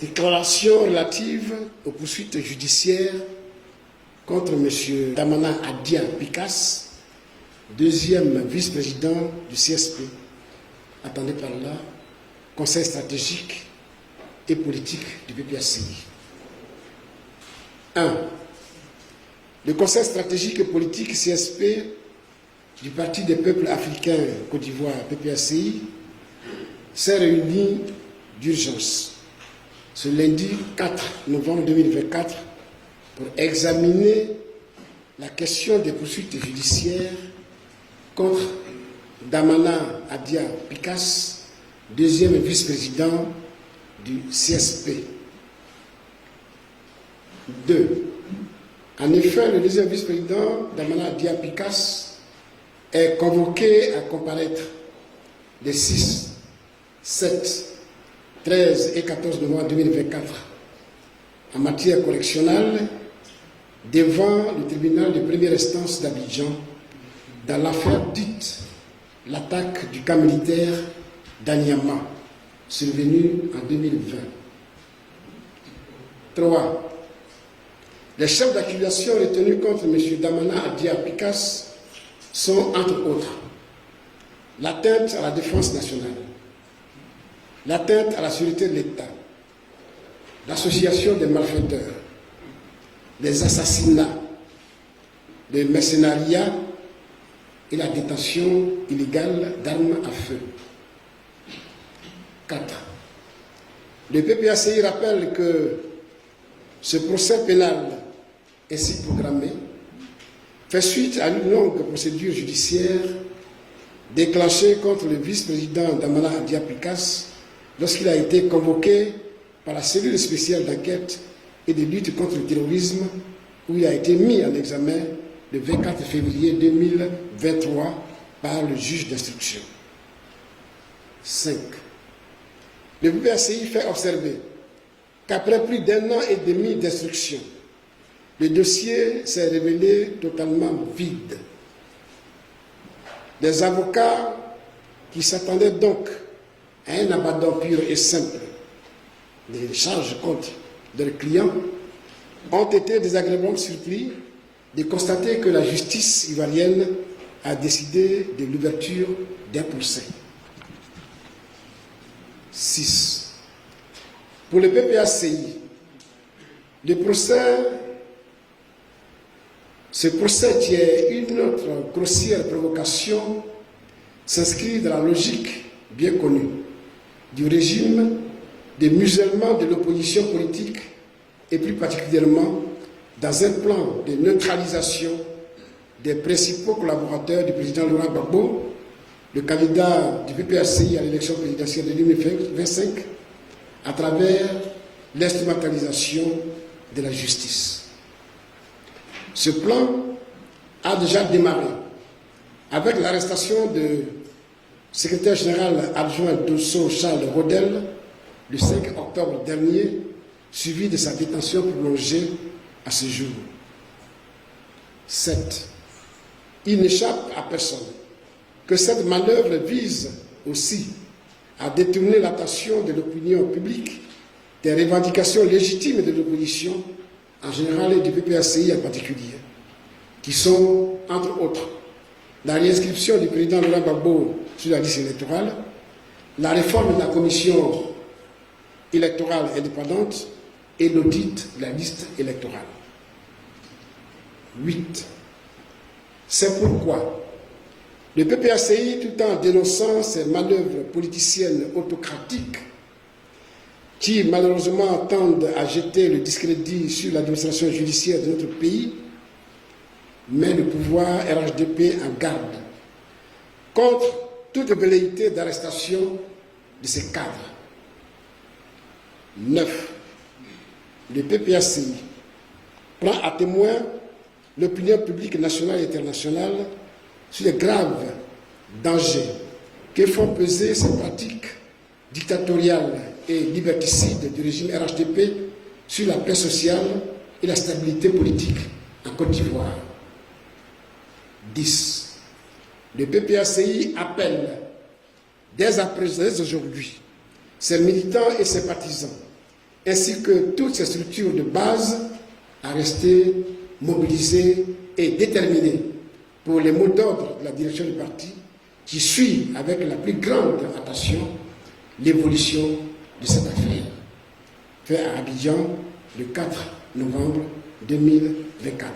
Déclaration relative aux poursuites judiciaires contre M. Damana Adia Picas, deuxième vice-président du CSP, attendez par là, Conseil stratégique et politique du PPACI. 1. Le Conseil stratégique et politique CSP du Parti des peuples africains Côte d'Ivoire PPACI s'est réuni d'urgence ce lundi 4 novembre 2024 pour examiner la question des poursuites judiciaires contre Damana Adia Picas, deuxième vice-président du CSP. 2. En effet, le deuxième vice-président Damana Adia Picas est convoqué à comparaître les 6, 7, 13 et 14 novembre 2024 en matière correctionnelle devant le tribunal de première instance d'Abidjan dans l'affaire dite l'attaque du camp militaire d'Anyama survenue en 2020. 3. Les chefs d'accusation retenus contre M. Damana Adia Picas sont, entre autres, l'atteinte à la défense nationale, l'atteinte à la sécurité de l'État, l'association des malfaiteurs, les assassinats, le mercenariat et la détention illégale d'armes à feu. 4. Le PPACI rappelle que ce procès pénal ainsi programmé fait suite à une longue procédure judiciaire déclenchée contre le vice-président Damana Adia Picas lorsqu'il a été convoqué par la cellule spéciale d'enquête et de lutte contre le terrorisme, où il a été mis en examen le 24 février 2023 par le juge d'instruction. 5. Le PPACI fait observer qu'après plus d'1 an et demi d'instruction, le dossier s'est révélé totalement vide. Les avocats qui s'attendaient donc à un abattement pur et simple des charges contre leurs clients ont été désagréablement surpris de constater que la justice ivoirienne a décidé de l'ouverture d'un procès. 6. Pour le PPACI, ce procès qui est une autre grossière provocation s'inscrit dans la logique bien connue du régime des musulmans de l'opposition politique et plus particulièrement dans un plan de neutralisation des principaux collaborateurs du président Laurent Gbagbo, le candidat du PPACI à l'élection présidentielle de 2025, à travers l'instrumentalisation de la justice. Ce plan a déjà démarré avec l'arrestation du secrétaire général adjoint d'Osso Charles Rodel le 5 octobre dernier, suivi de sa détention prolongée à ce jour. 7. Il n'échappe à personne que cette manœuvre vise aussi à détourner l'attention de l'opinion publique des revendications légitimes de l'opposition, en général et du PPACI en particulier, qui sont, entre autres, la réinscription du président Laurent Gbagbo sur la liste électorale, la réforme de la commission électorale indépendante et l'audit de la liste électorale. 8. C'est pourquoi le PPACI, tout en dénonçant ces manœuvres politiciennes autocratiques qui malheureusement tendent à jeter le discrédit sur l'administration judiciaire de notre pays, met le pouvoir RHDP en garde contre toute velléité d'arrestation de ces cadres. 9. Le PPACI prend à témoin l'opinion publique nationale et internationale sur les graves dangers que font peser ces pratiques dictatoriales et liberticides du régime RHDP sur la paix sociale et la stabilité politique en Côte d'Ivoire. 10. Le PPACI appelle dès aujourd'hui ses militants et ses partisans ainsi que toutes ses structures de base à rester mobilisées et déterminées pour les mots d'ordre de la direction du parti qui suit avec la plus grande attention l'évolution de cette affaire. Fait à Abidjan le 4 novembre 2024.